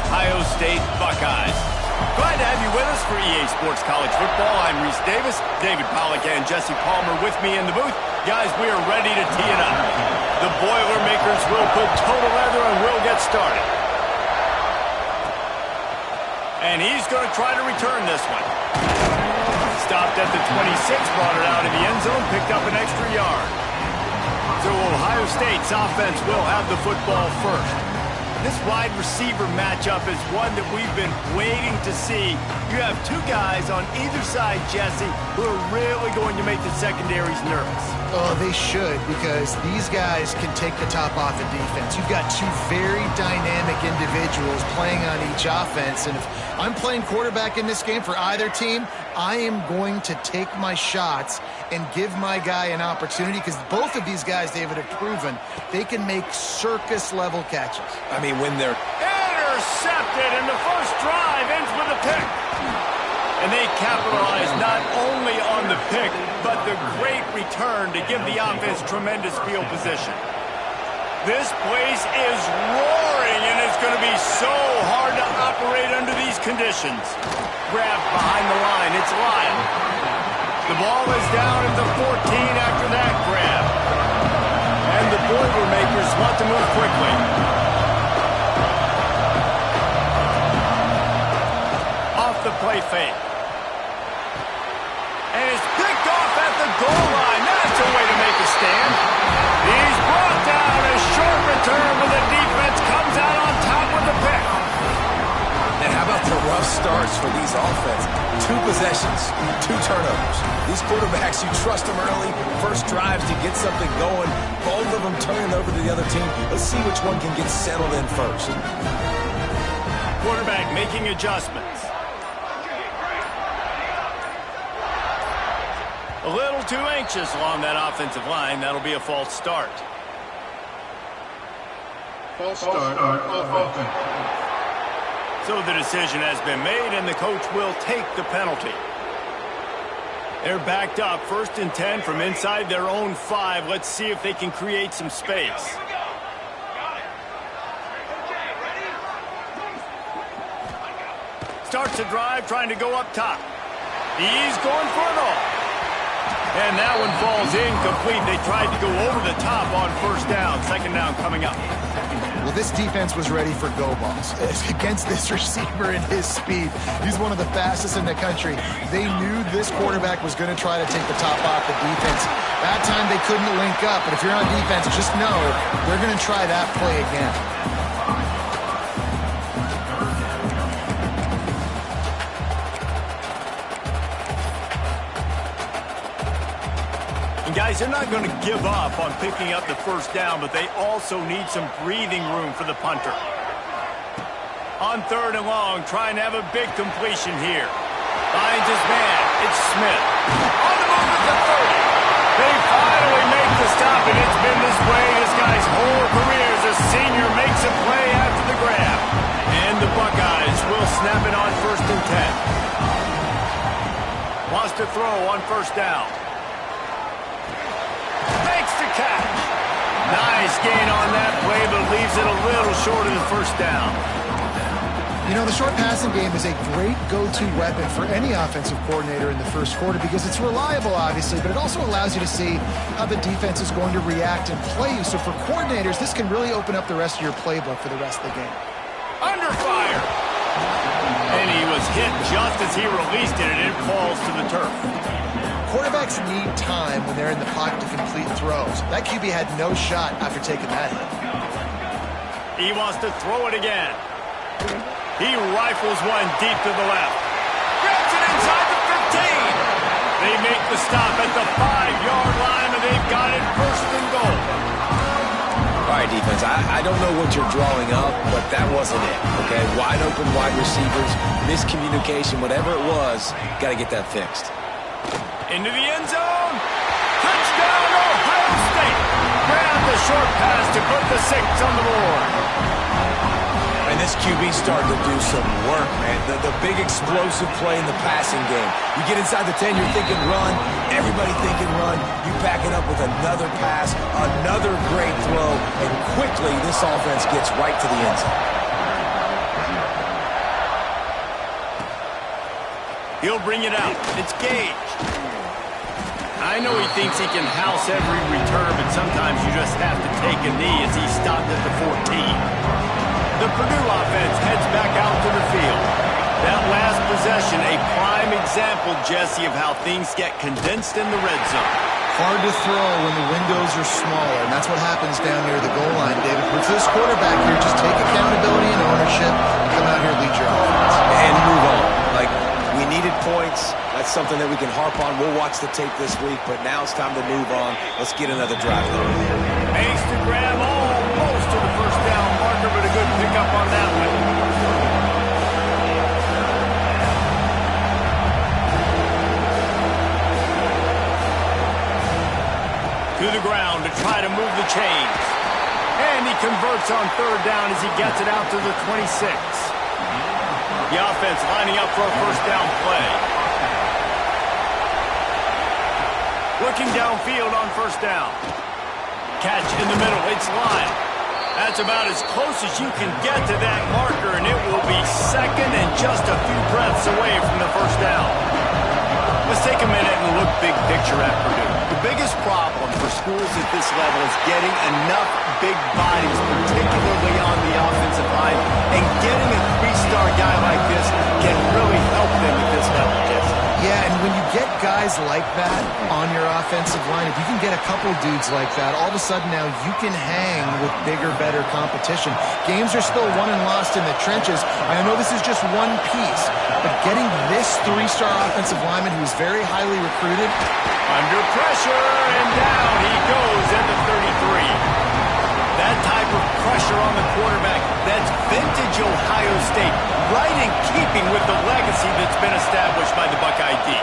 Ohio State Buckeyes. Glad to have you with us for EA Sports College Football. I'm Reese Davis, David Pollack and Jesse Palmer with me in the booth. Guys, we are ready to tee it up. The Boilermakers will put total leather and we'll get started. And he's going to try to return this one. Stopped at the 26, brought it out in the end zone, picked up an extra yard. So Ohio State's offense will have the football first. This wide receiver matchup is one that we've been waiting to see. You have two guys on either side, Jesse, who are really going to make the secondaries nervous. Oh, they should, because these guys can take the top off the defense. You've got two very dynamic individuals playing on each offense, and if I'm playing quarterback in this game for either team, I am going to take my shots and give my guy an opportunity, because both of these guys, David, have proven they can make circus-level catches. I mean, when they're intercepted, and the first drive ends with a pick. And they capitalize not only on the pick, but the great return to give the offense tremendous field position. This place is roaring, and it's going to be so hard to operate under these conditions. Grab behind the line. It's Lyle. The ball is down at the 14 after that grab. And the Boilermakers want to move quickly. Off the play fake. And it's picked off at the goal line. That's a way to make a stand. He's brought down. A short return, but the defense comes out on top with the pick. And how about the rough starts for these offenses? 2 possessions, 2 turnovers. These quarterbacks, you trust them early. First drives to get something going. Both of them turning over to the other team. Let's see which one can get settled in first. Quarterback making adjustments. A little too anxious along that offensive line. That'll be a false start. False start on offense. So the decision has been made, and the coach will take the penalty. They're backed up, 1st and 10 from inside their own 5. Let's see if they can create some space. Starts a drive, trying to go up top. He's going for it all. And that one falls incomplete. They tried to go over the top on 1st down. 2nd down coming up. Well, this defense was ready for go balls against this receiver and his speed. He's one of the fastest in the country. They knew this quarterback was going to try to take the top off the defense. That time they couldn't link up, but if you're on defense, just know they're going to try that play again. Guys, they're not going to give up on picking up the 1st down, but they also need some breathing room for the punter. On 3rd and long, trying to have a big completion here. Finds his man. It's Smith. On the move at the 30. They finally make the stop, and it's been this way this guy's whole career as a senior makes a play after the grab. And the Buckeyes will snap it on 1st and 10. Wants to throw on 1st down. Catch. Nice gain on that play, but leaves it a little short of the 1st down. You know, the short passing game is a great go-to weapon for any offensive coordinator in the 1st quarter because it's reliable, obviously, but it also allows you to see how the defense is going to react and play you. So for coordinators, this can really open up the rest of your playbook for the rest of the game. Under fire. And he was hit just as he released it, and it falls to the turf. Quarterbacks need time when they're in the pocket to complete throws. That QB had no shot after taking that hit. He wants to throw it again. He rifles one deep to the left. Grabs it inside the 15. They make the stop at the 5-yard line, and they've got it 1st and goal. All right, defense, I don't know what you're drawing up, but that wasn't it, okay? Wide open wide receivers, miscommunication, whatever it was, got to get that fixed. Into the end zone. Touchdown, Ohio State. Grab the short pass to put the 6 on the board. And this QB started to do some work, man. The big explosive play in the passing game. You get inside the 10, you're thinking run. Everybody thinking run. You back it up with another pass, another great throw, and quickly this offense gets right to the end zone. He'll bring it out. It's Gage. I know he thinks he can house every return, but sometimes you just have to take a knee as he stopped at the 14. The Purdue offense heads back out to the field. That last possession, a prime example, Jesse, of how things get condensed in the red zone. Hard to throw when the windows are smaller, and that's what happens down near the goal line, David. But for this quarterback here, just take accountability and ownership and come out here and lead your offense. And move on. Like, we needed points. That's something that we can harp on. We'll watch the tape this week, but now it's time to move on. Let's get another drive going. Makes the grab almost to the first down marker, but a good pickup on that one. To the ground to try to move the chains. And he converts on third down as he gets it out to the 26. The offense lining up for a first down play. Looking downfield on first down. Catch in the middle. It's Lyle. That's about as close as you can get to that marker, and it will be second and just a few breaths away from the first down. Let's take a minute and look big picture at Purdue. The biggest problem for schools at this level is getting enough big bodies, particularly on the offensive line, and getting a three-star guy like this can really help them at this level, Jesse. Yeah, and when you get guys like that on your offensive line, if you can get a couple dudes like that, all of a sudden now you can hang with bigger, better competition. Games are still won and lost in the trenches. I know this is just one piece, but getting this three-star offensive lineman who is very highly recruited. Under pressure, and down he goes at the 33. That type of pressure on the quarterback, that's vintage Ohio State, right in keeping with the legacy that's been established by the Buckeye D.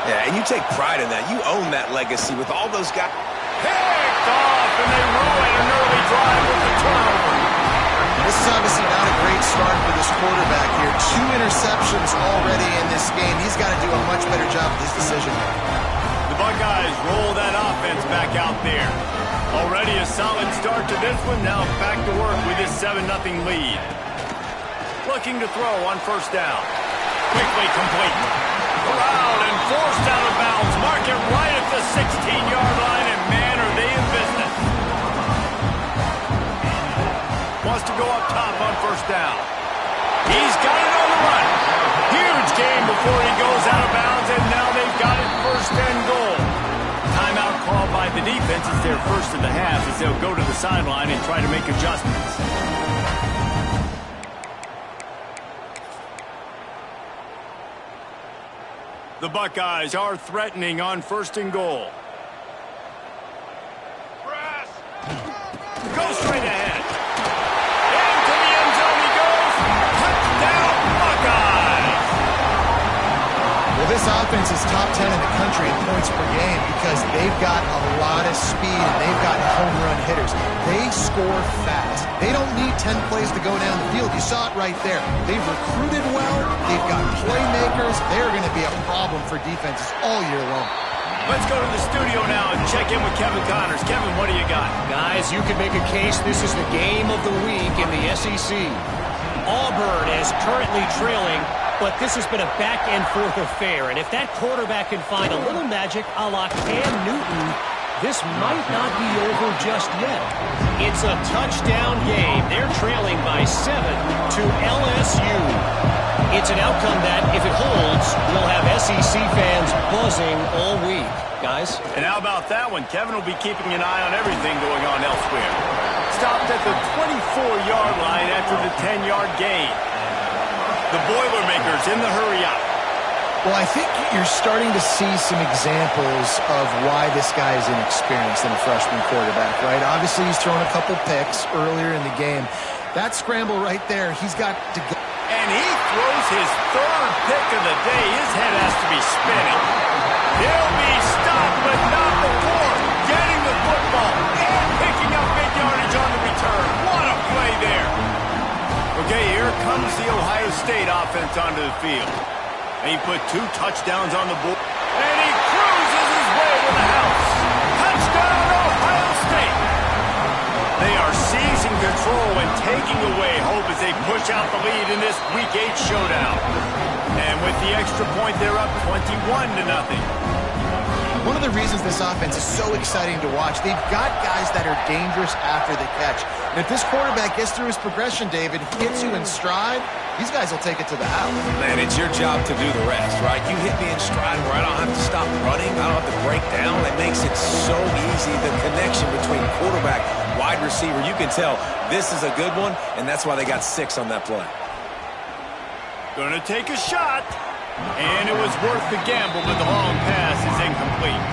Yeah, and you take pride in that. You own that legacy with all those guys. Picked off, and they ruin an early drive with the turnover. This is obviously not a great start for this quarterback here. 2 interceptions already in this game. He's got to do a much better job with his decision. The Buckeyes roll that offense back out there. Already a solid start to this one. Now back to work with his 7-0 lead. Looking to throw on first down. Quickly complete. Corralled and forced out of bounds. Mark it right at the 16-yard line, and man, are they in business. Wants to go up top on first down. He's got it on the run. Huge game before he goes out of bounds, and now they've got it first and goal. Timeout called by the defense. It's their first of the half as they'll go to the sideline and try to make adjustments. The Buckeyes are threatening on first and goal. Press. Go straight ahead. Into the end zone he goes. Touchdown, Buckeyes. Well, this offense is top 10 in the country in points per game because they've got a lot of speed and they've got home run hitters. They score fast. They don't need 10 plays to go down the field. You saw it right there. They've recruited well. They've got playmakers. They're going to be a problem for defenses all year long. Let's go to the studio now and check in with Kevin Connors. Kevin, what do you got? Guys, you can make a case this is the game of the week in the SEC. Auburn is currently trailing, but this has been a back-and-forth affair. And if that quarterback can find a little magic a la Cam Newton, this might not be over just yet. It's a touchdown game. They're trailing by 7 to LSU. It's an outcome that, if it holds, will have SEC fans buzzing all week. Guys? And how about that one? Kevin will be keeping an eye on everything going on elsewhere. Stopped at the 24-yard line after the 10-yard gain. The Boilermakers in the hurry-up. Well, I think you're starting to see some examples of why this guy is inexperienced in a freshman quarterback, right? Obviously, he's thrown a couple picks earlier in the game. That scramble right there, he's got to go. And he throws his third pick of the day. His head has to be spinning. He'll be stopped, but not before getting the football and picking up big yardage on the return. What a play there. Okay, here comes the Ohio State offense onto the field. And he put 2 touchdowns on the board. And he cruises his way to the house. Touchdown, Ohio State. They are seizing control control and taking away hope as they push out the lead in this Week 8 showdown. And with the extra point, they're up 21-0. One of the reasons this offense is so exciting to watch, they've got guys that are dangerous after the catch. And if this quarterback gets through his progression, David, hits you in stride, these guys will take it to the house. Man, it's your job to do the rest, right? You hit me in stride where I don't have to stop running. I don't have to break down. It makes it so easy. The connection between quarterback, wide receiver, you can tell this is a good one, and that's why they got 6 on that play. Gonna take a shot. And it was worth the gamble, but the long pass is incomplete.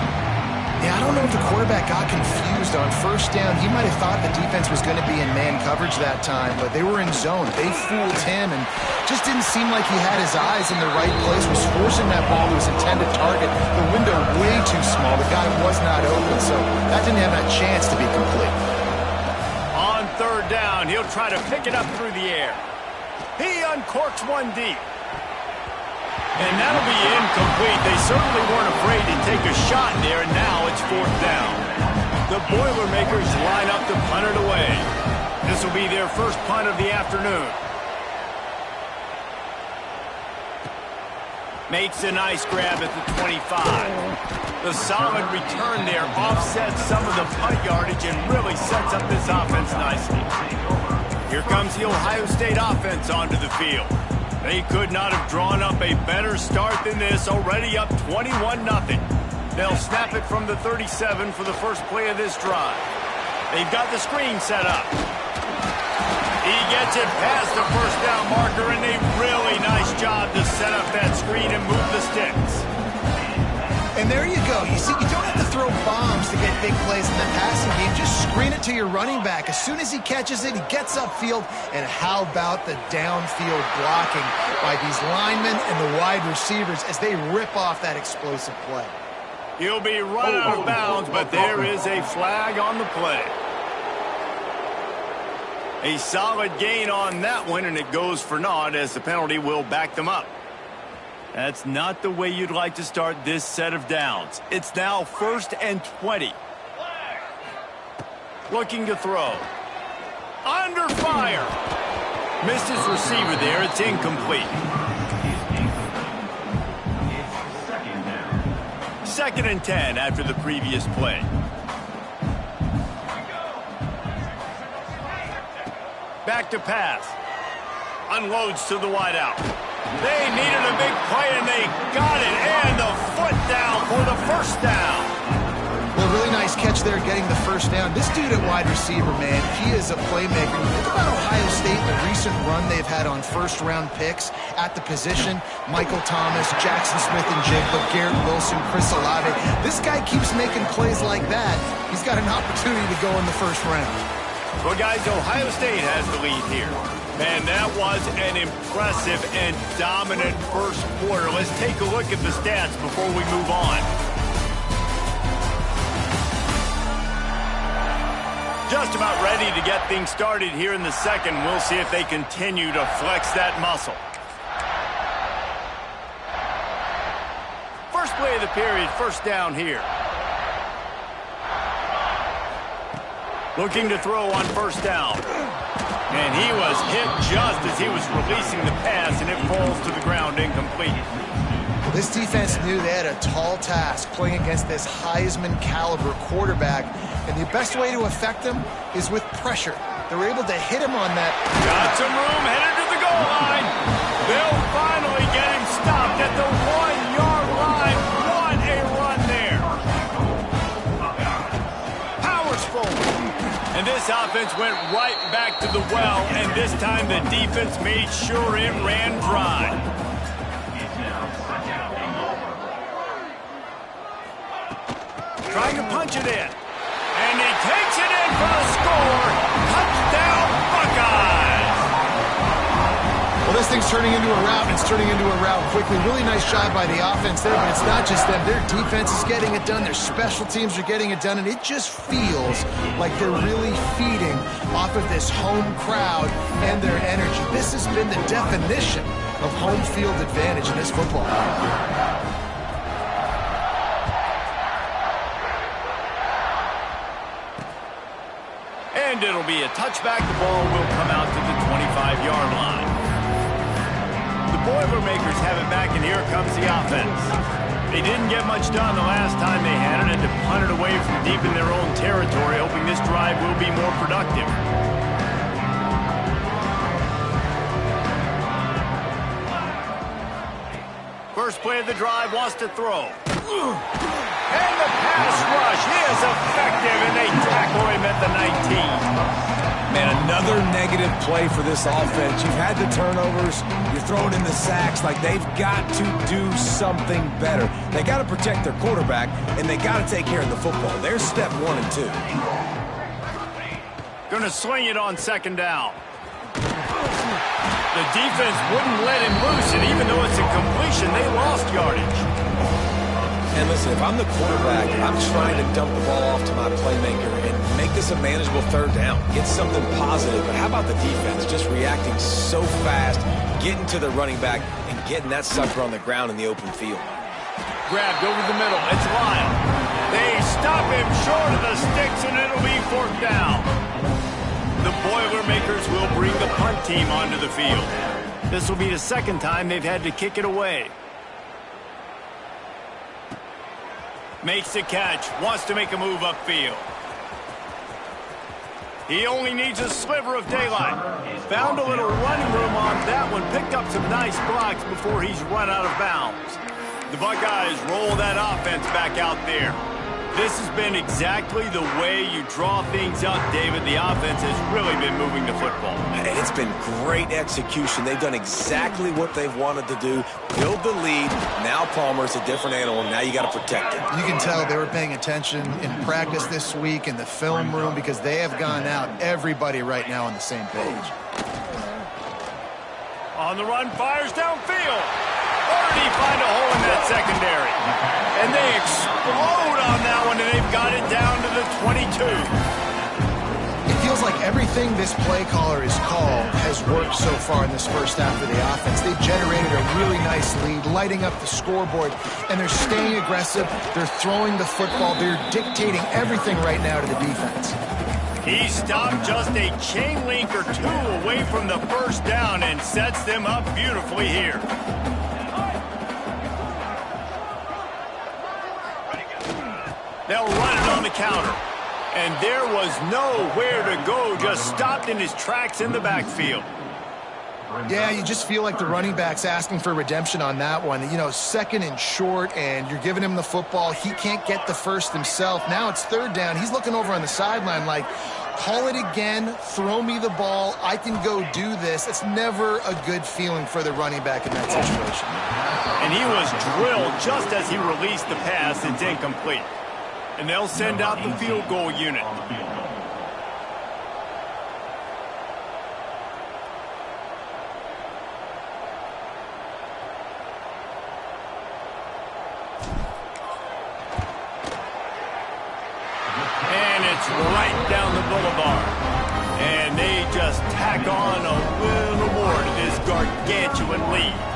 Yeah, I don't know if the quarterback got confused on first down. He might have thought the defense was going to be in man coverage that time, but they were in zone. They fooled him and just didn't seem like he had his eyes in the right place, was forcing that ball to his intended target. The window way too small. The guy was not open, so that didn't have that chance to be complete. On third down, he'll try to pick it up through the air. He uncorks one deep. And that'll be incomplete. They certainly weren't afraid to take a shot there, and now it's fourth down. The Boilermakers line up to punt it away. This will be their first punt of the afternoon. Makes a nice grab at the 25. The solid return there offsets some of the punt yardage and really sets up this offense nicely. Here comes the Ohio State offense onto the field. They could not have drawn up a better start than this, already up 21-0. They'll snap it from the 37 for the first play of this drive. They've got the screen set up. He gets it past the first down marker, and a really nice job to set up that screen and move the sticks. And there you go. You see, you don't have to throw bombs to get big plays in the passing game. Just screen it to your running back. As soon as he catches it, he gets upfield. And how about the downfield blocking by these linemen and the wide receivers as they rip off that explosive play? He'll be run out of bounds, but there is a flag on the play. A solid gain on that one, and it goes for naught as the penalty will back them up. That's not the way you'd like to start this set of downs. It's now 1st and 20. Looking to throw. Under fire. Missed his receiver there. It's incomplete. 2nd and 10 after the previous play. Back to pass. Unloads to the wideout. They needed a big play, and they got it. And the foot down for the first down. Well, really nice catch there getting the first down. This dude at wide receiver, man, he is a playmaker. Think about Ohio State, the recent run they've had on first-round picks at the position. Michael Thomas, Jackson Smith and Jigba, Garrett Wilson, Chris Olave. This guy keeps making plays like that. He's got an opportunity to go in the first round. Well, guys, Ohio State has the lead here. And that was an impressive and dominant first quarter. Let's take a look at the stats before we move on. Just about ready to get things started here in the second. We'll see if they continue to flex that muscle. First play of the period, first down here. Looking to throw on first down. And he was hit just as he was releasing the pass, and it falls to the ground incomplete. This defense knew they had a tall task playing against this Heisman caliber quarterback, and the best way to affect him is with pressure. They were able to hit him on that. Got some room, headed to the goal line. They'll finally get him stopped at the 1-yard line. What a run there. Powers forward. And this offense went right back to the well, and this time the defense made sure it ran dry. Trying to punch it in. And he takes it in for a score. Touchdown, Buckeyes! Well, this thing's turning into a rout, and it's turning into a rout quickly. Really nice job by the offense there, but it's not just them. Their defense is getting it done. Their special teams are getting it done, and it just feels like they're really feeding off of this home crowd and their energy. This has been the definition of home field advantage in this football game. And it'll be a touchback. The ball will come out to the 25-yard line. The Boilermakers have it back, and here comes the offense. They didn't get much done the last time they had it, and to punt it away from deep in their own territory, hoping this drive will be more productive. First play of the drive, wants to throw. And the pass rush is effective, and they tackle him at the 19. Man, another negative play for this offense. You've had the turnovers. You're throwing in the sacks. Like, they've got to do something better. They got to protect their quarterback, and they got to take care of the football. There's step 1 and 2. Going to swing it on second down. The defense wouldn't let him loose, and even though it's a completion, they lost yardage. And listen, if I'm the quarterback, I'm trying to dump the ball off to my playmaker and make this a manageable third down. Get something positive. But how about the defense just reacting so fast, getting to the running back, and getting that sucker on the ground in the open field? Grabbed over the middle. It's Lyle. They stop him short of the sticks, and it'll be fourth down. The Boilermakers will bring the punt team onto the field. This will be the second time they've had to kick it away. Makes the catch, wants to make a move upfield. He only needs a sliver of daylight. Found a little running room on that one, picked up some nice blocks before he's run out of bounds. The Buckeyes roll that offense back out there. This has been exactly the way you draw things up, David. The offense has really been moving the football. It's been great execution. They've done exactly what they've wanted to do. Build the lead. Now Palmer's a different animal. Now you got to protect him. You can tell they were paying attention in practice this week in the film room because they have gone out, everybody right now on the same page. On the run, fires downfield. Already find a hole in that secondary. And they explode on that one, and they've got it down to the 22. It feels like everything this play caller has called has worked so far in this first half of the offense. They've generated a really nice lead, lighting up the scoreboard, and they're staying aggressive. They're throwing the football. They're dictating everything right now to the defense. He stopped just a chain link or two away from the first down and sets them up beautifully here. They'll run it on the counter. And there was nowhere to go, just stopped in his tracks in the backfield. Yeah, you just feel like the running back's asking for redemption on that one. You know, second and short, and you're giving him the football. He can't get the first himself. Now it's third down. He's looking over on the sideline like, call it again, throw me the ball, I can go do this. It's never a good feeling for the running back in that situation. And he was drilled just as he released the pass. It's incomplete. And they'll send out the field goal unit. And it's right down the boulevard. And they just tack on a little more to this gargantuan lead.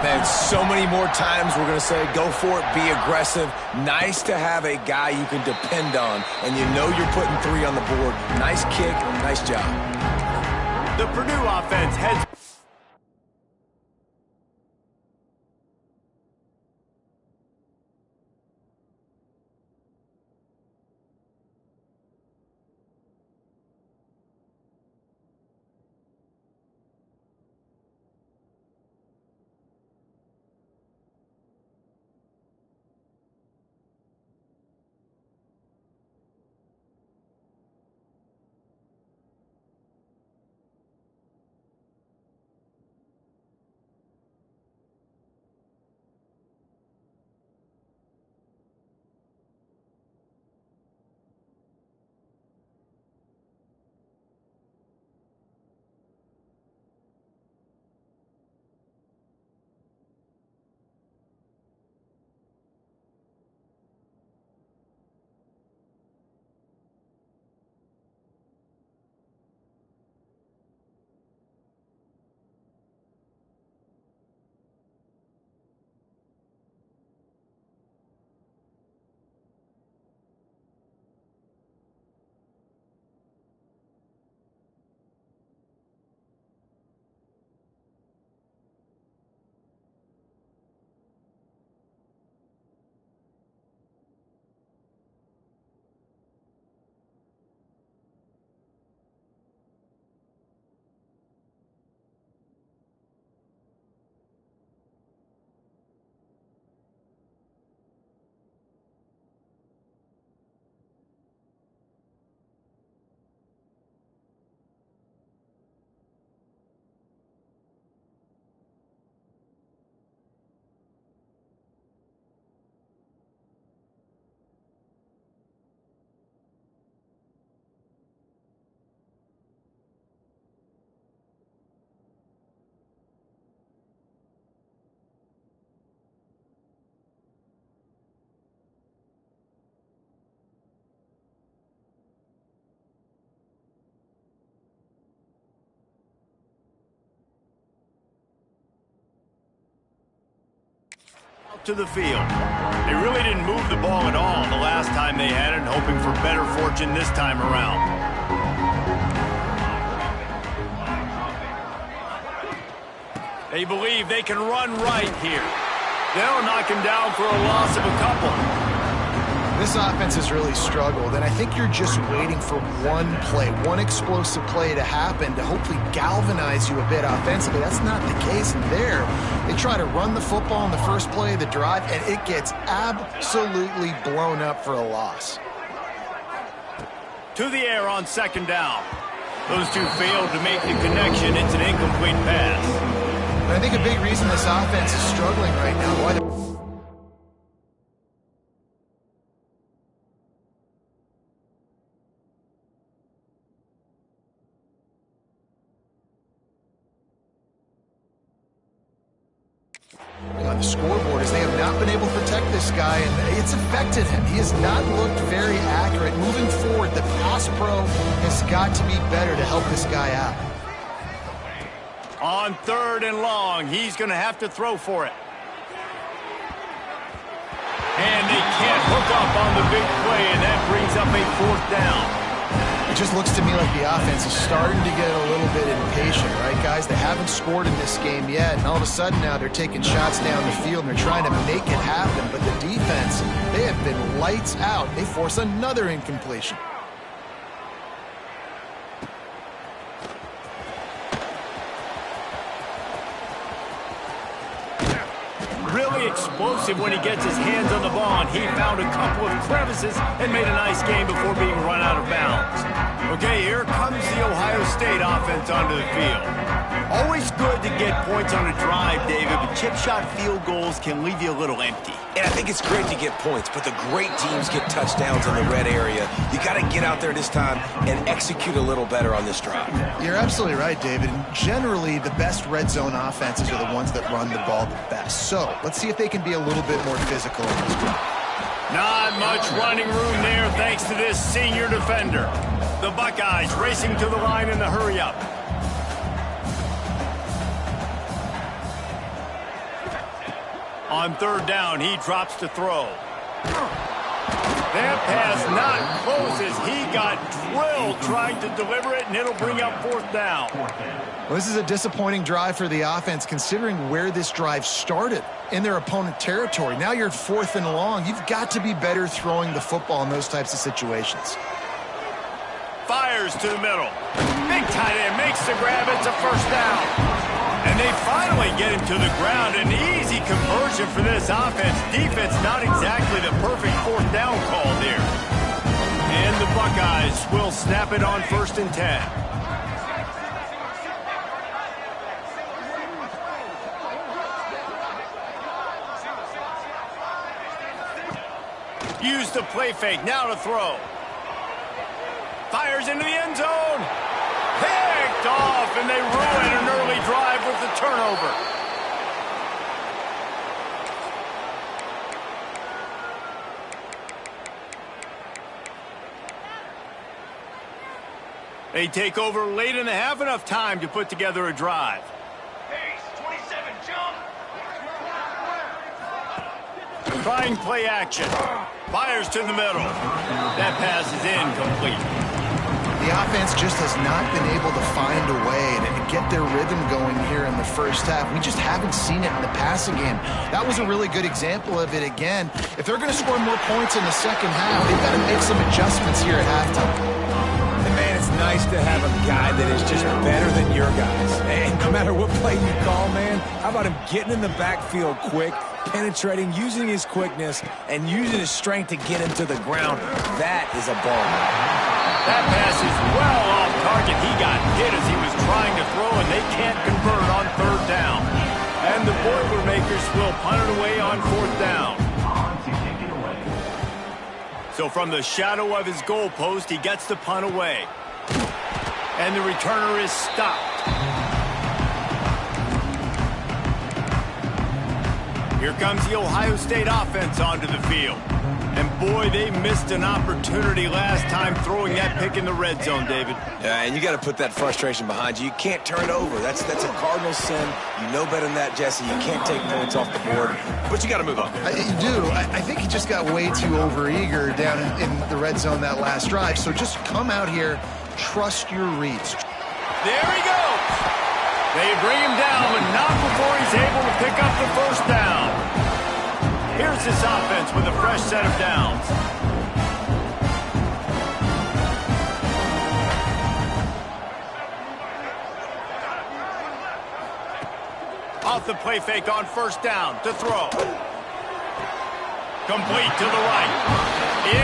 Man, so many more times we're going to say, go for it, be aggressive. Nice to have a guy you can depend on, and you know you're putting 3 on the board. Nice kick, nice job. The Purdue offense heads up to the field. They really didn't move the ball at all the last time they had it, and hoping for better fortune this time around. They believe they can run right here. They'll knock him down for a loss of a couple. This offense has really struggled, and I think you're just waiting for one play, one explosive play to happen to hopefully galvanize you a bit offensively. That's not the case there. They try to run the football in the first play of the drive, and it gets absolutely blown up for a loss. To the air on second down. Those two failed to make the connection. It's an incomplete pass. And I think a big reason this offense is struggling right now, why on the scoreboard is they have not been able to protect this guy, and it's affected him. He has not looked very accurate. Moving forward, the pass pro has got to be better to help this guy out. On third and long, he's going to have to throw for it. And they can't hook up on the big play, and that brings up a fourth down. It just looks to me like the offense is starting to get a little bit impatient, right, guys? They haven't scored in this game yet, and all of a sudden now they're taking shots down the field, and they're trying to make it happen. But the defense, they have been lights out. They force another incompletion. Really explosive when he gets his hands on the ball, and he found a couple of crevices and made a nice game before being run out of bounds. Okay, here comes the Ohio State offense onto the field. Always good to get points on a drive, David, but chip shot field goals can leave you a little empty. And I think it's great to get points, but the great teams get touchdowns in the red area. You got to get out there this time and execute a little better on this drive. You're absolutely right, David. And generally, the best red zone offenses are the ones that run the ball the best. So let's see if they can be a little bit more physical in this drive. Not much running room there thanks to this senior defender. The Buckeyes racing to the line in the hurry-up. On third down, he drops to throw. That pass not closes. He got drilled trying to deliver it, and it'll bring up fourth down. Well, this is a disappointing drive for the offense, considering where this drive started in their opponent territory. Now you're at fourth and long. You've got to be better throwing the football in those types of situations. Fires to the middle. Big tight end makes the grab. It's a first down. And they finally get him to the ground. An easy conversion for this offense. Defense not exactly the perfect fourth down call there. And the Buckeyes will snap it on 1st and 10. Use the play fake. Now to throw. Fires into the end zone. Picked off, and they ruin an early drive with the turnover. They take over late in the half, enough time to put together a drive. Trying play action. Fires to the middle. That pass is incomplete. The offense just has not been able to find a way to get their rhythm going here in the first half. We just haven't seen it in the passing game. That was a really good example of it again. If they're going to score more points in the second half, they've got to make some adjustments here at halftime. And man, it's nice to have a guy that is just better than your guys. And no matter what play you call, man, how about him getting in the backfield quick, penetrating, using his quickness, and using his strength to get him to the ground? That is a ball. That pass is well off target. He got hit as he was trying to throw, and they can't convert on third down. And the Boilermakers will punt it away on fourth down. So from the shadow of his goalpost, he gets the punt away. And the returner is stopped. Here comes the Ohio State offense onto the field. And boy, they missed an opportunity last time throwing that pick in the red zone, David. Yeah, and you got to put that frustration behind you. You can't turn it over. That's a cardinal sin. You know better than that, Jesse. You can't take points off the board, but you got to move on. You do. I think he just got way too overeager down in the red zone that last drive. So just come out here, trust your reads. There he goes. They bring him down, but not before he's able to pick up the first down. Here's this offense with a fresh set of downs. Off the play fake on first down to throw. Complete to the right.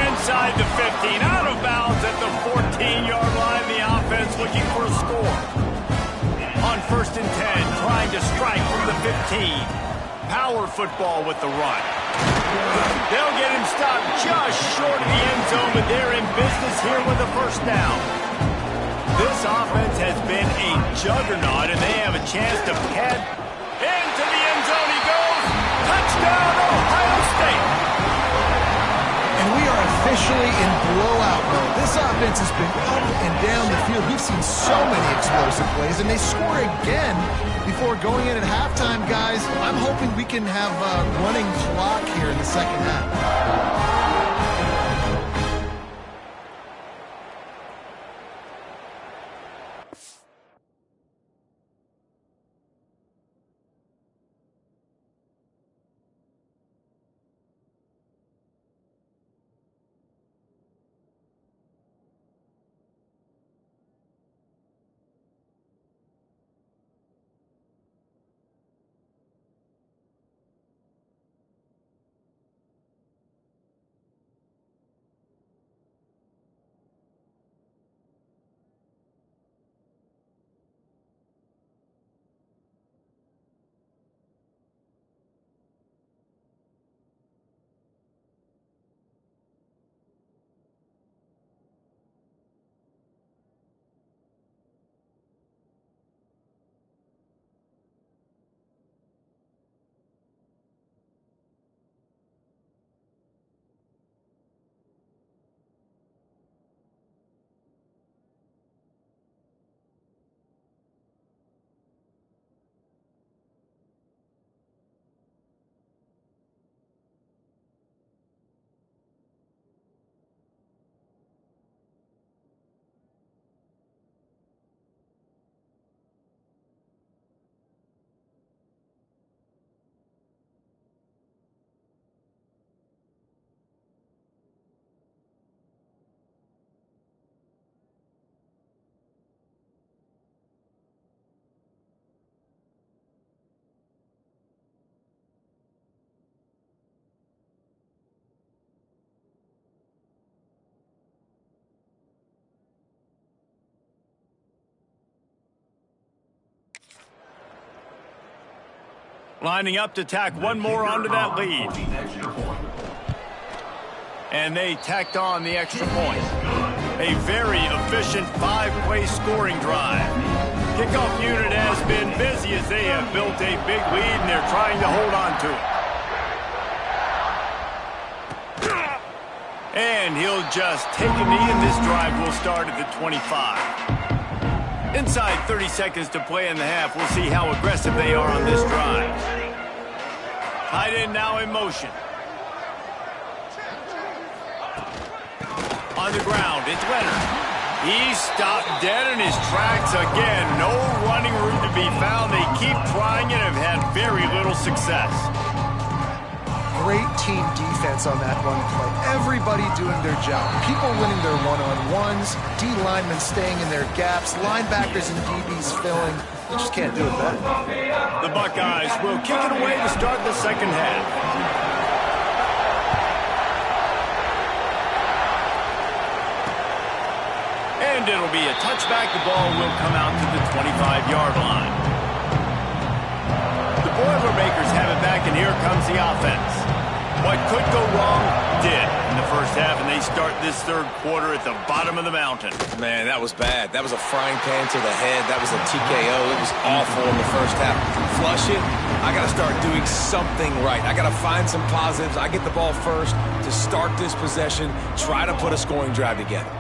Inside the 15, out of bounds at the 14-yard line. The offense looking for a score. On first and 10, trying to strike from the 15. Power football with the run. They'll get him stopped just short of the end zone, but they're in business here with a first down. This offense has been a juggernaut, and they have a chance to head into the end zone. He goes. Touchdown, Ohio State. And we are officially in blowout mode. This offense has been up and down the field. We've seen so many explosive plays, and they score again before going in at halftime, guys. I'm hoping we can have a running clock here in the second half. Lining up to tack one more onto that lead. And they tacked on the extra point. A very efficient 5-play scoring drive. Kickoff unit has been busy as they have built a big lead and they're trying to hold on to it. And he'll just take a knee, and this drive will start at the 25. Inside 30 seconds to play in the half. We'll see how aggressive they are on this drive. Tight end now in motion. On the ground, it's Leonard. He's stopped dead in his tracks again. No running room to be found. They keep trying and have had very little success. Great team defense on that one play. Everybody doing their job. People winning their one-on-ones, D linemen staying in their gaps, linebackers and DBs filling. They just can't do it better. The Buckeyes will kick it away to start the second half. And it'll be a touchback. The ball will come out to the 25-yard line. The Boilermakers have it back, and here comes the offense. What could go wrong did in the first half, and they start this third quarter at the bottom of the mountain. Man, that was bad. That was a frying pan to the head. That was a TKO. It was awful in the first half. Flush it, I got to start doing something right. I got to find some positives. I get the ball first to start this possession, try to put a scoring drive together.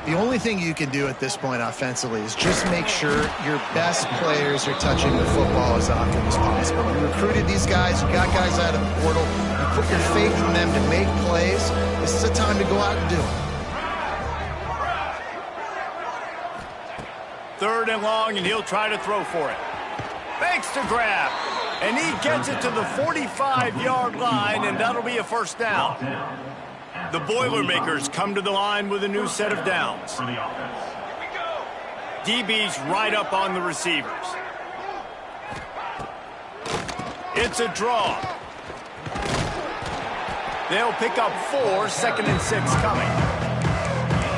The only thing you can do at this point offensively is just make sure your best players are touching the football as often as possible. You recruited these guys, you got guys out of the portal, you put your faith in them to make plays. This is a time to go out and do it. 3rd and long, and he'll try to throw for it. Fakes to grab, and he gets it to the 45-yard line, and that'll be a first down. The Boilermakers come to the line with a new set of downs. DB's right up on the receivers. It's a draw. They'll pick up 4, 2nd and 6 coming.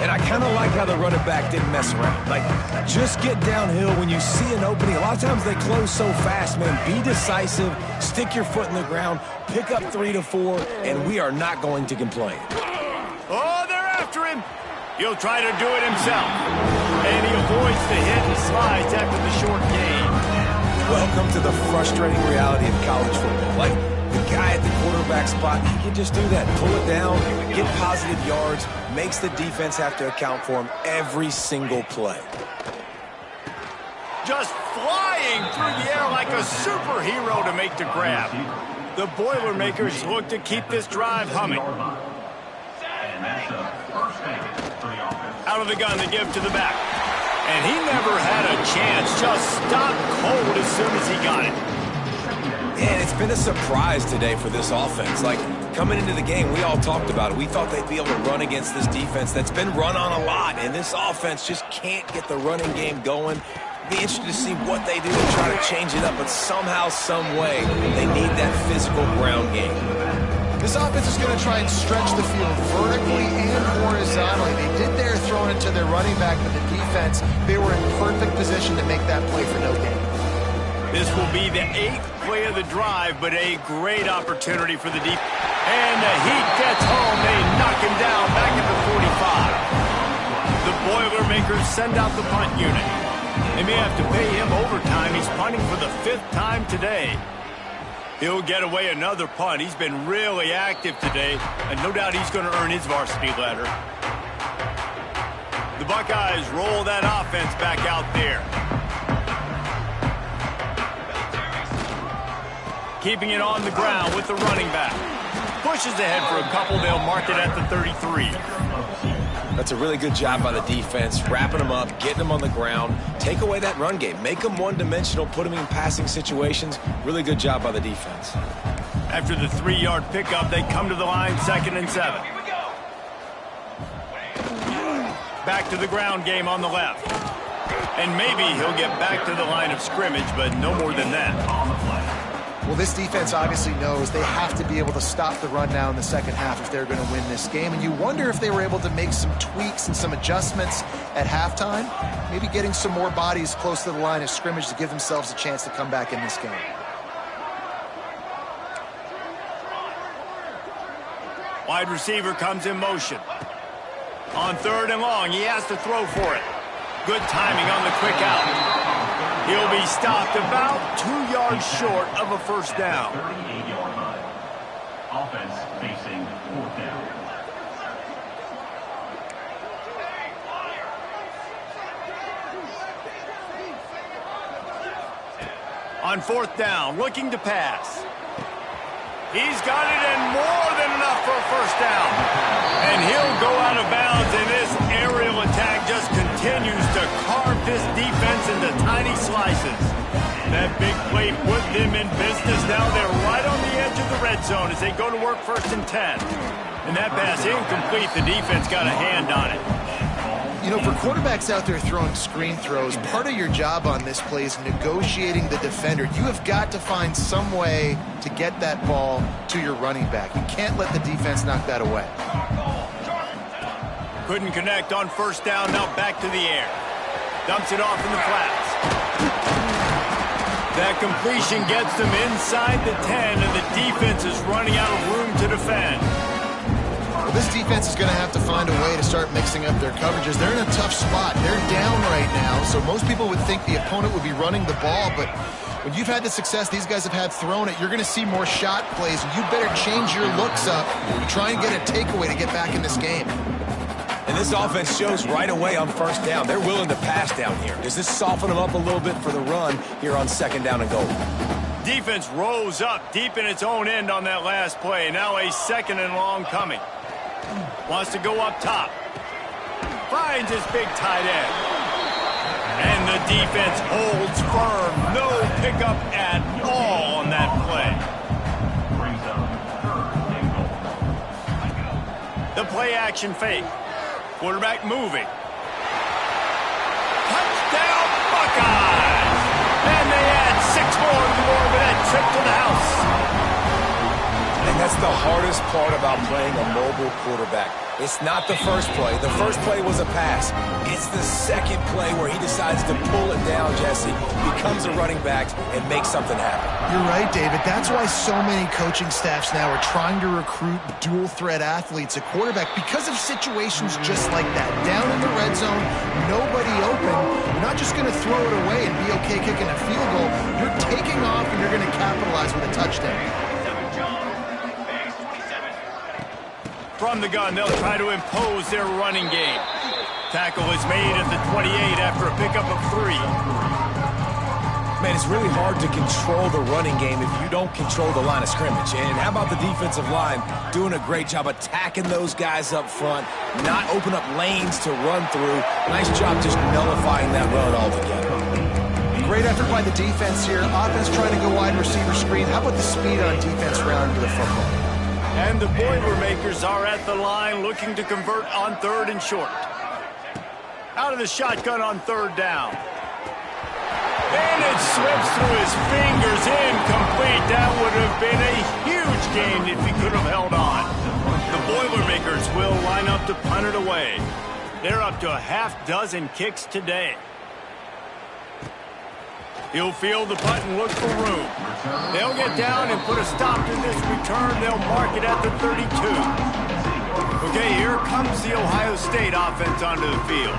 And I kind of like how the running back didn't mess around. Like, just get downhill when you see an opening. A lot of times they close so fast, man. Be decisive, stick your foot in the ground, pick up 3 to 4, and we are not going to complain. Oh, they're after him. He'll try to do it himself. And he avoids the hit and slides after the short gain. Welcome to the frustrating reality of college football. Like, the guy at the quarterback spot, he can just do that. Pull it down, get positive yards, makes the defense have to account for him every single play. Just flying through the air like a superhero to make the grab. The Boilermakers look to keep this drive humming. Out of the gun, they give to the back. And he never had a chance. Just stopped cold as soon as he got it. And it's been a surprise today for this offense. Like, coming into the game, we all talked about it. We thought they'd be able to run against this defense that's been run on a lot, and this offense just can't get the running game going. Be interested to see what they do to try to change it up, but somehow, some way, they need that physical ground game. This offense is going to try and stretch the field vertically and horizontally. They did their throwing it to their running back, but the defense, they were in perfect position to make that play for no gain. This will be the 8th play of the drive, but a great opportunity for the defense. And the heat gets home. They knock him down back at the 45. The Boilermakers send out the punt unit. They may have to pay him overtime. He's punting for the 5th time today. He'll get away another punt. He's been really active today, and no doubt he's going to earn his varsity letter. The Buckeyes roll that offense back out there. Keeping it on the ground with the running back. Pushes ahead for a couple. They'll mark it at the 33. That's a really good job by the defense, wrapping them up, getting them on the ground, take away that run game, make them one-dimensional, put them in passing situations. Really good job by the defense. After the 3-yard pickup, they come to the line, 2nd and 7. Back to the ground game on the left. And maybe he'll get back to the line of scrimmage, but no more than that. Well, this defense obviously knows they have to be able to stop the run now in the second half if they're going to win this game. And you wonder if they were able to make some tweaks and some adjustments at halftime, maybe getting some more bodies close to the line of scrimmage to give themselves a chance to come back in this game. Wide receiver comes in motion. On 3rd and long, he has to throw for it. Good timing on the quick out. He'll be stopped about 2 yards short of a first down. 38-yard line. Offense facing 4th down. On 4th down, looking to pass. He's got it and more than enough for a first down. And he'll go out of bounds, and this aerial attack just continues to carve this defense into tiny slices. That big play put them in business. Now they're right on the edge of the red zone as they go to work 1st and 10. And that pass incomplete. The defense got a hand on it. You know, for quarterbacks out there throwing screen throws, part of your job on this play is negotiating the defender. You have got to find some way to get that ball to your running back. You can't let the defense knock that away. Couldn't connect on 1st down, now back to the air. Dumps it off in the flats. That completion gets them inside the 10, and the defense is running out of room to defend. Well, this defense is going to have to find a way to start mixing up their coverages. They're in a tough spot. They're down right now, So most people would think the opponent would be running the ball, but when you've had the success these guys have had throwing it, you're going to see more shot plays. You better change your looks up and try and get a takeaway to get back in this game. And this offense shows right away on first down. They're willing to pass down here. Does this soften them up a little bit for the run here on second down and goal? Defense rose up deep in its own end on that last play. Now a second and long coming. Wants to go up top. Finds his big tight end. And the defense holds firm. No pickup at all on that play. Brings up third and goal. The play action fake. Quarterback moving. Touchdown Buckeyes! And they add 6 more to that trip to the house. And that's the hardest part about playing a mobile quarterback. It's not the first play. The first play was a pass. It's the second play where he decides to pull it down, Jesse, becomes a running back, and makes something happen. You're right, David. That's why so many coaching staffs now are trying to recruit dual-threat athletes at quarterback because of situations just like that. Down in the red zone, nobody open. You're not just going to throw it away and be okay kicking a field goal. You're taking off, and you're going to capitalize with a touchdown. From the gun, they'll try to impose their running game. Tackle is made at the 28 after a pickup of 3. Man, it's really hard to control the running game if you don't control the line of scrimmage. And how about the defensive line doing a great job attacking those guys up front, not open up lanes to run through. Nice job just nullifying that run altogether. Great effort by the defense here. Offense trying to go wide receiver screen. How about the speed on defense round to the football? And the Boilermakers are at the line looking to convert on 3rd and short. Out of the shotgun on 3rd down. And it slips through his fingers, incomplete. That would have been a huge gain if he could have held on. The Boilermakers will line up to punt it away. They're up to a half-dozen kicks today. He'll field the punt and look for room. They'll get down and put a stop to this return. They'll mark it at the 32. Okay, here comes the Ohio State offense onto the field.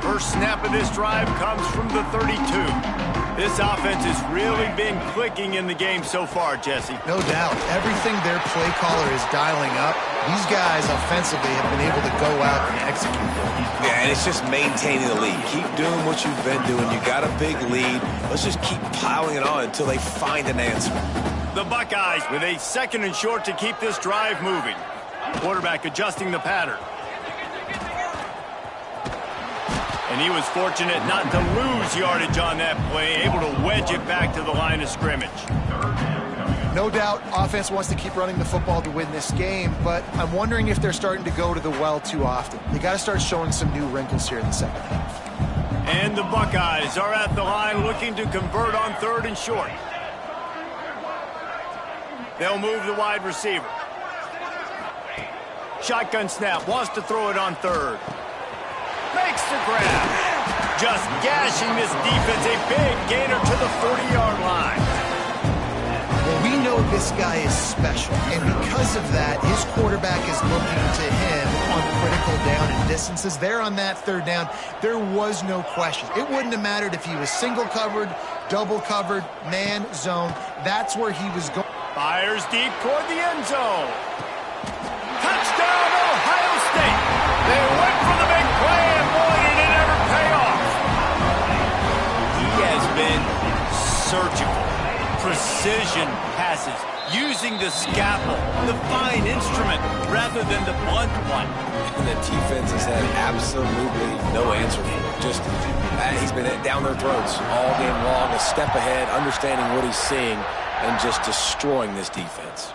First snap of this drive comes from the 32. This offense has really been clicking in the game so far, Jesse. No doubt. Everything their play caller is dialing up, these guys offensively have been able to go out and execute. Yeah, and it's just maintaining the lead. Keep doing what you've been doing. You got a big lead. Let's just keep piling it on until they find an answer. The Buckeyes with a 2nd and short to keep this drive moving. Quarterback adjusting the pattern. And he was fortunate not to lose yardage on that play, able to wedge it back to the line of scrimmage. No doubt, offense wants to keep running the football to win this game, but I'm wondering if they're starting to go to the well too often. They got to start showing some new wrinkles here in the second half. And the Buckeyes are at the line looking to convert on 3rd and short. They'll move the wide receiver. Shotgun snap, wants to throw it on 3rd. Makes the grab. Just gashing this defense, a big gainer to the 40-yard line. Well, we know this guy is special, and because of that, his quarterback is looking to him on critical down and distances. There on that 3rd down, there was no question. It wouldn't have mattered if he was single covered, double covered, man, zone. That's where he was going. Fires deep toward the end zone. Touchdown, Ohio State. They went for the big play, and boy, did it ever pay off. He has been surgical. Precision passes, using the scalpel, the fine instrument, rather than the blunt one. And the defense has had absolutely no answer for it. Just, he's been down their throats all game long, a step ahead, understanding what he's seeing, and just destroying this defense.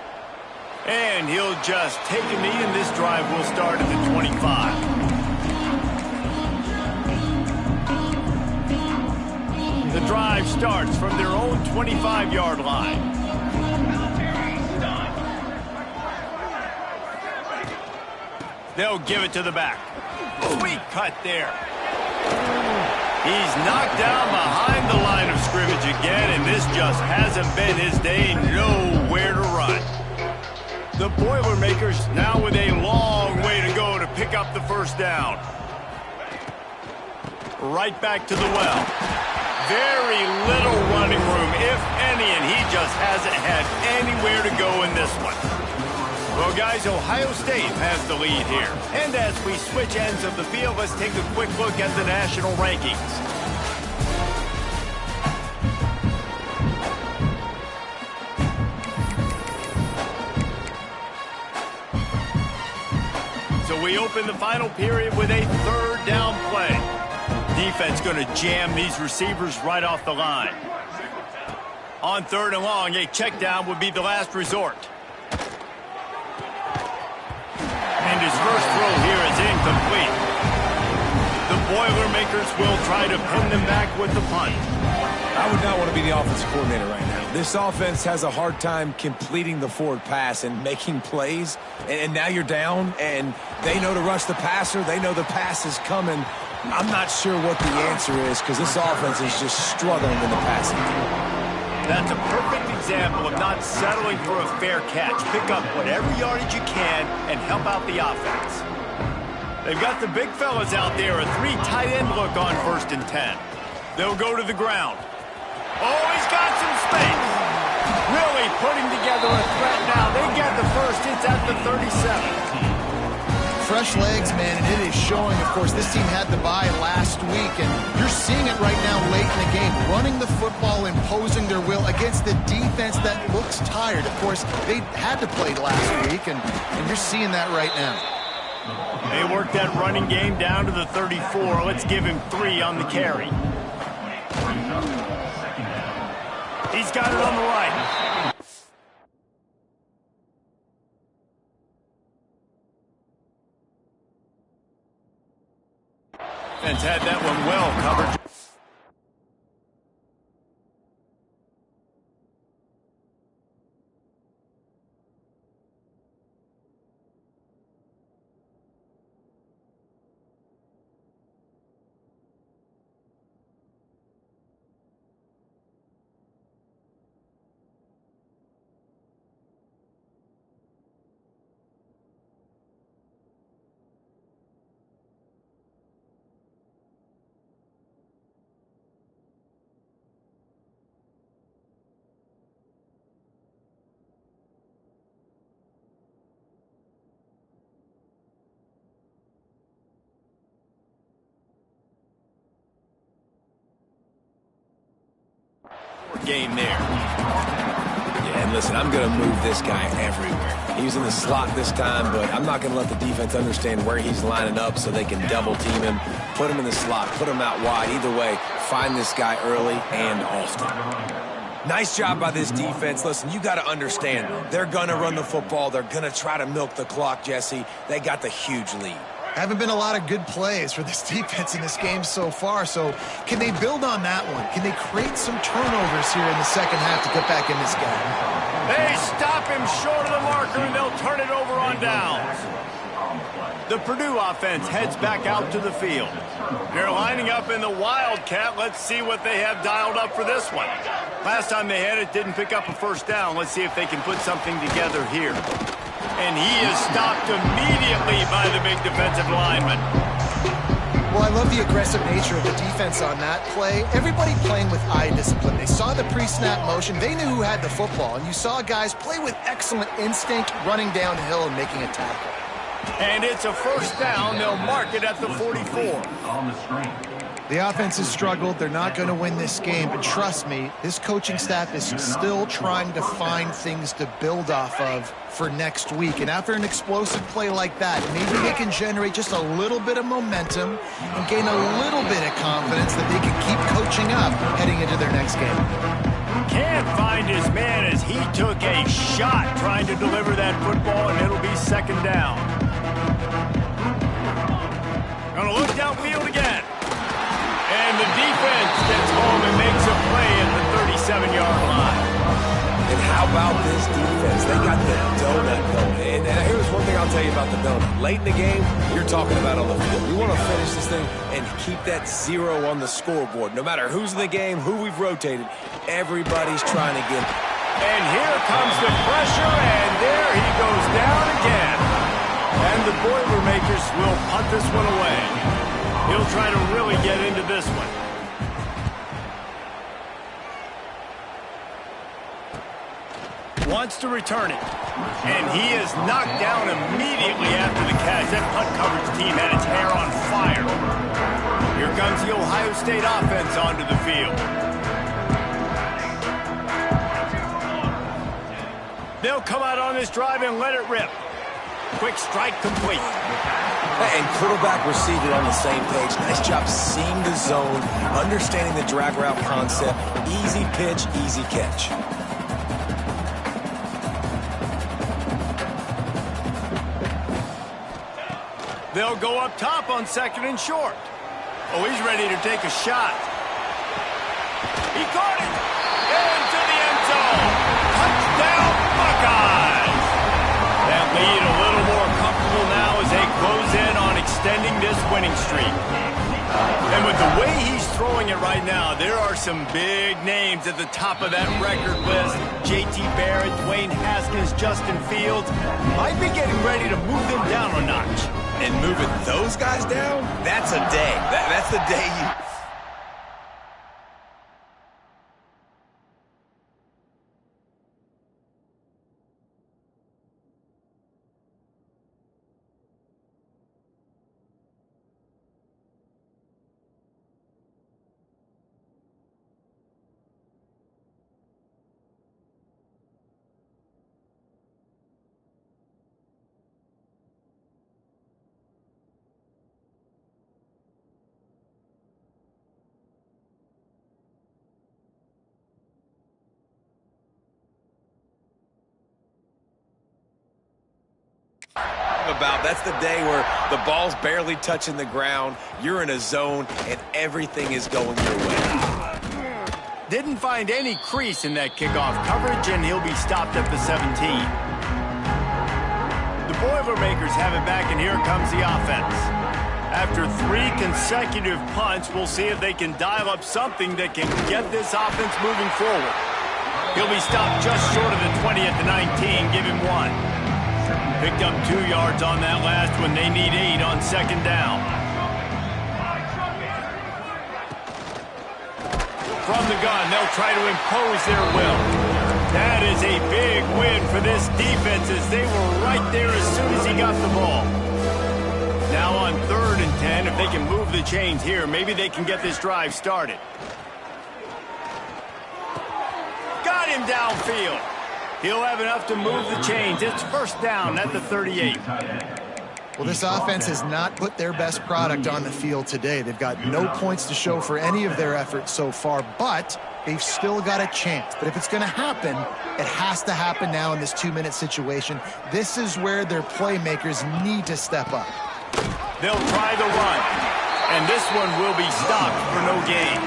And he'll just take a knee, and this drive will start at the 25. The drive starts from their own 25-yard line. They'll give it to the back. Sweet cut there. He's knocked down behind the line of scrimmage again, and this just hasn't been his day. Nowhere to run. The Boilermakers now with a long way to go to pick up the 1st down. right back to the well. Very little running room, if any, and he just hasn't had anywhere to go in this one. Well, guys, Ohio State has the lead here. And as we switch ends of the field, let's take a quick look at the national rankings. So we open the final period with a third down play. Defense going to jam these receivers right off the line. On third and long, a check down would be the last resort. And his first throw here is incomplete. The Boilermakers will try to pin them back with the punt. I would not want to be the offensive coordinator right now. This offense has a hard time completing the forward pass and making plays. And now you're down, and they know to rush the passer. They know the pass is coming. I'm not sure what the answer is because this offense is just struggling in the passing game. That's a perfect example of not settling for a fair catch. Pick up whatever yardage you can and help out the offense. They've got the big fellas out there, a 3 tight end look on 1st and 10. They'll go to the ground. Oh, he's got some space. Really putting together a threat now. They get the first. It's at the 37. Fresh legs, man, and it is showing. Of course, this team had the bye last week, and you're seeing it right now late in the game. Running the football, imposing their will against the defense that looks tired. Of course, they had to play last week, and you're seeing that right now. They worked that running game down to the 34. Let's give him 3 on the carry. He's got it on the right. Defense had that one well covered. Game there. Yeah, and listen, I'm going to move this guy everywhere. He was in the slot this time, but I'm not going to let the defense understand where he's lining up so they can double team him, put him in the slot, put him out wide. Either way, find this guy early and often. Nice job by this defense. Listen, you got to understand, they're going to run the football. They're going to try to milk the clock, Jesse. They got the huge lead. Haven't been a lot of good plays for this defense in this game so far, so can they build on that one? Can they create some turnovers here in the second half to get back in this game? They stop him short of the marker, and they'll turn it over on downs. The Purdue offense heads back out to the field. They're lining up in the Wildcat. Let's see what they have dialed up for this one. Last time they had it, didn't pick up a first down. Let's see if they can put something together here. And he is stopped immediately by the big defensive lineman. Well, I love the aggressive nature of the defense on that play. Everybody playing with eye discipline. They saw the pre-snap motion. They knew who had the football. And you saw guys play with excellent instinct, running downhill and making a tackle. And it's a first down. They'll mark it at the 44. On the screen. The offense has struggled. They're not going to win this game. But trust me, this coaching staff is still trying to find things to build off of for next week. And after an explosive play like that, maybe they can generate just a little bit of momentum and gain a little bit of confidence that they can keep coaching up heading into their next game. Can't find his man as he took a shot trying to deliver that football, and it'll be second down. Gonna look downfield again. And the defense gets home and makes a play at the 37-yard line. And how about this defense? They got the donut going. And here's one thing I'll tell you about the donut. Late in the game, you're talking about on the field. We want to finish this thing and keep that 0 on the scoreboard. No matter who's in the game, who we've rotated, everybody's trying to get. And here comes the pressure, and there he goes down again. And the Boilermakers will punt this one away. He'll try to really get into this wants to return it. And he is knocked down immediately after the catch. That punt coverage team had its hair on fire. Here comes the Ohio State offense onto the field. They'll come out on this drive and let it rip. Quick strike complete. And quarterback received it on the same page. Nice job seeing the zone, understanding the drag route concept. Easy pitch, easy catch. They'll go up top on 2nd and short. Oh, he's ready to take a shot. He caught it! Into the end zone! Touchdown, Buckeyes! That lead a little more comfortable now as they close in on extending this winning streak. And with the way he's throwing it right now, there are some big names at the top of that record list. J.T. Barrett, Dwayne Haskins, Justin Fields. Might be getting ready to move them down a notch. And moving those guys down, that's a day. That's the day you... about. That's the day where the ball's barely touching the ground, you're in a zone, and everything is going your way. Didn't find any crease in that kickoff coverage, and he'll be stopped at the 17. The Boilermakers have it back, and here comes the offense. After 3 consecutive punts, we'll see if they can dial up something that can get this offense moving forward. He'll be stopped just short of the 20 at the 19. Give him 1. Picked up 2 yards on that last one. They need 8 on 2nd down. From the gun, they'll try to impose their will. That is a big win for this defense as they were right there as soon as he got the ball. Now on 3rd and 10, if they can move the chains here, maybe they can get this drive started. Got him downfield. He'll have enough to move the chains. It's 1st down at the 38. Well, this offense has not put their best product on the field today. They've got no points to show for any of their efforts so far, but they've still got a chance. But if it's going to happen, it has to happen now in this 2-minute situation. This is where their playmakers need to step up. They'll try the run, and this one will be stopped for no gain.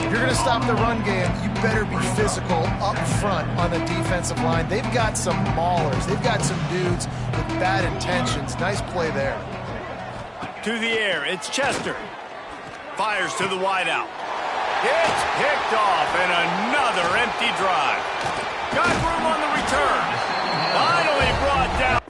If you're going to stop the run game, you better be physical up front on the defensive line. They've got some maulers. They've got some dudes with bad intentions. Nice play there. To the air, it's Chester. Fires to the wideout. It's picked off, and another empty drive. Got room on the return. Finally brought down.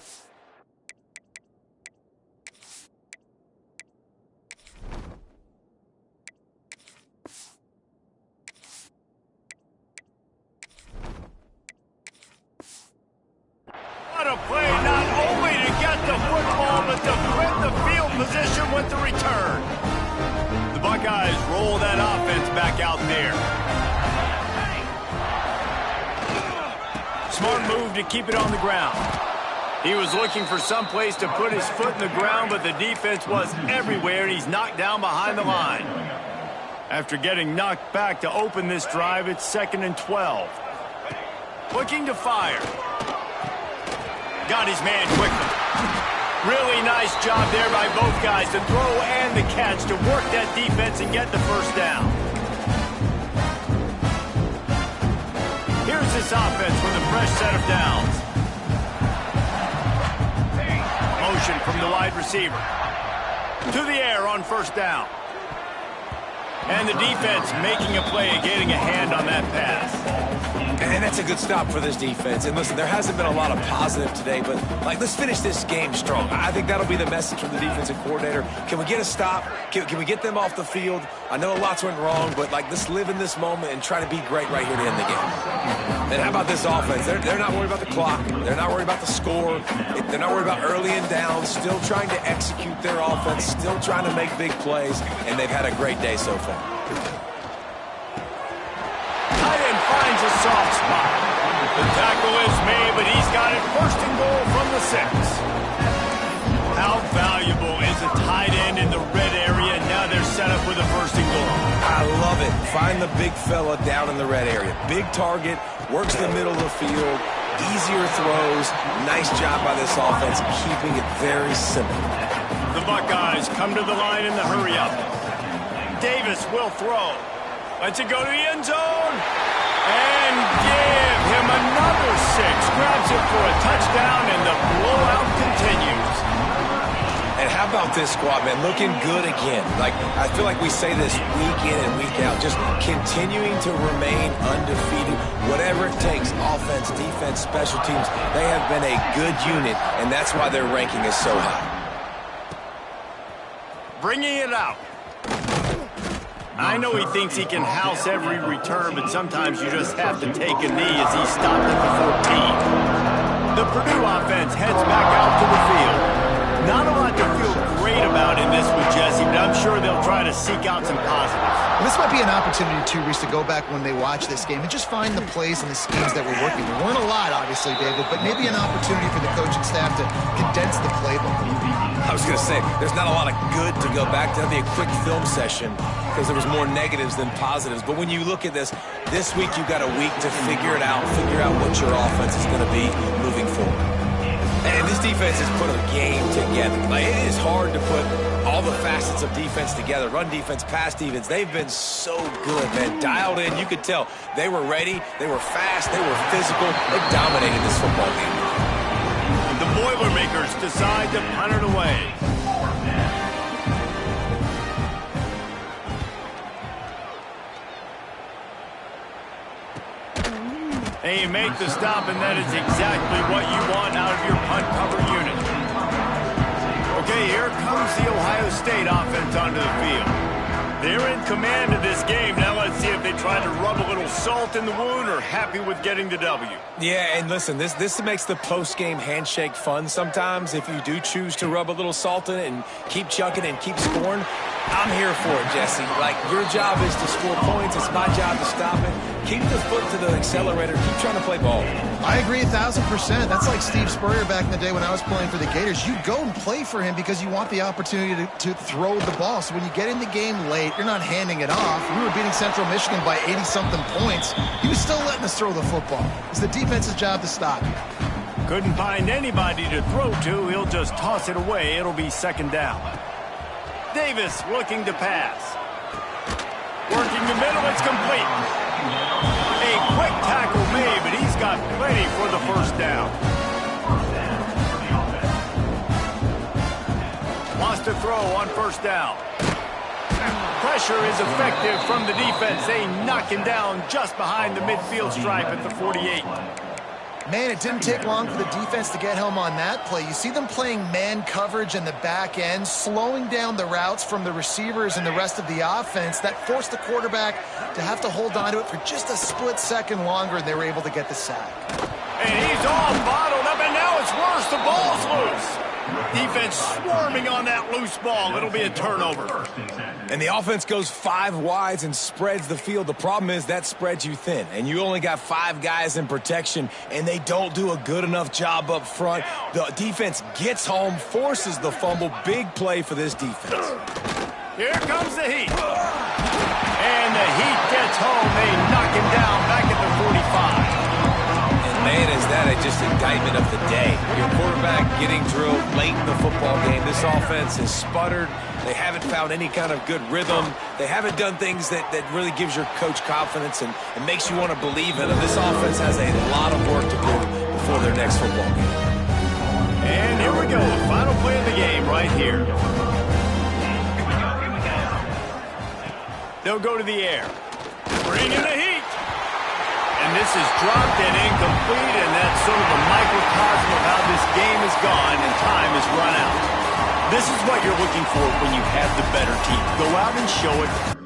What a play, not only to get the football, but to print the field position with the return. The Buckeyes roll that offense back out there. Smart move to keep it on the ground. He was looking for some place to put his foot in the ground, but the defense was everywhere, and he's knocked down behind the line. After getting knocked back to open this drive, it's 2nd and 12. Looking to fire. Got his man quickly. Really nice job there by both guys to throw and the catch to work that defense and get the 1st down. Here's this offense with a fresh set of downs. Motion from the wide receiver. To the air on 1st down. And the defense making a play and getting a hand on that pass. And that's a good stop for this defense. And listen, there hasn't been a lot of positive today, but let's finish this game strong. I think that'll be the message from the defensive coordinator. Can we get a stop? Can we get them off the field? I know lots went wrong, but like let's live in this moment and try to be great right here to end the game. And how about this offense? They're not worried about the clock. They're not worried about the score. They're not worried about early and down. Still trying to execute their offense. Still trying to make big plays. And they've had a great day so far. Tight end finds a soft spot. The tackle is made, but he's got it first and goal from the 6. How valuable is a tight end in the red area? Now they're set up with a first and goal. I love it. Find the big fella down in the red area. Big target, works the middle of the field, easier throws. Nice job by this offense, keeping it very simple. The Buckeyes come to the line in the hurry-up. Davis will throw. Lets it go to the end zone. And give him another 6. Grabs it for a touchdown, and the blowout continues. And how about this squad, man? Looking good again. Like, I feel like we say this week in and week out. Just continuing to remain undefeated. Whatever it takes, offense, defense, special teams. They have been a good unit, and that's why their ranking is so high. Bringing it out. I know he thinks he can house every return, but sometimes you just have to take a knee as he stopped at the 14. The Purdue offense heads back out to the field. Not a lot to feel great about in this with Jesse, but I'm sure they'll try to seek out some positives. Well, this might be an opportunity, too, Reese, to go back when they watch this game and just find the plays and the schemes that were working. There weren't a lot, obviously, David, but maybe an opportunity for the coaching staff to condense the playbook. I was going to say, there's not a lot of good to go back to. That'll be a quick film session because there was more negatives than positives. But when you look at this week you've got a week to figure it out, figure out what your offense is going to be moving forward. And this defense has put a game together. Like, it is hard to put all the facets of defense together. Run defense, pass defense. They've been so good, man. Dialed in. You could tell they were ready. They were fast. They were physical. They dominated this football game. The Boilermakers decide to punt it away. And you make the stop, and that is exactly what you want out of your punt cover unit. Okay, here comes the Ohio State offense onto the field. They're in command of this game. Now let's see if they try to rub a little salt in the wound or happy with getting the W. Yeah, and listen, this makes the post-game handshake fun sometimes. If you do choose to rub a little salt in it and keep chucking and keep scoring, I'm here for it, Jesse. Like, your job is to score points. It's my job to stop it. Keep the foot to the accelerator. Keep trying to play ball. I agree 1,000%. That's like Steve Spurrier back in the day when I was playing for the Gators. You go and play for him because you want the opportunity to throw the ball. So when you get in the game late, you're not handing it off. We were beating Central Michigan by 80-something points. He was still letting us throw the football. It's the defense's job to stop it. Couldn't find anybody to throw to. He'll just toss it away. It'll be second down. Davis looking to pass. Working the middle, it's complete. A quick tackle made, but he's got plenty for the first down. Lost a throw on first down. Pressure is effective from the defense. They knock him down just behind the midfield stripe at the 48. Man, it didn't take long for the defense to get home on that play. You see them playing man coverage in the back end, slowing down the routes from the receivers and the rest of the offense. That forced the quarterback to have to hold on to it for just a split second longer, and they were able to get the sack. And he's all bottled up, and now it's worse. The ball's loose. Defense swarming on that loose ball. It'll be a turnover. And the offense goes 5 wides and spreads the field. The problem is that spreads you thin, and you only got 5 guys in protection, and they don't do a good enough job up front. The defense gets home, forces the fumble. Big play for this defense. Here comes the Heat. And the Heat gets home. They knock him down back at the 45. Man, is that just indictment of the day. Your quarterback getting drilled late in the football game. This offense has sputtered. They haven't found any kind of good rhythm. They haven't done things that really gives your coach confidence and makes you want to believe in them. This offense has a lot of work to do before their next football game. And here we go. Final play of the game right here. They'll go to the air. Bring in the Heat. And this is dropped and incomplete, and that's sort of a microcosm of how this game has gone, and time has run out. This is what you're looking for when you have the better team. Go out and show it.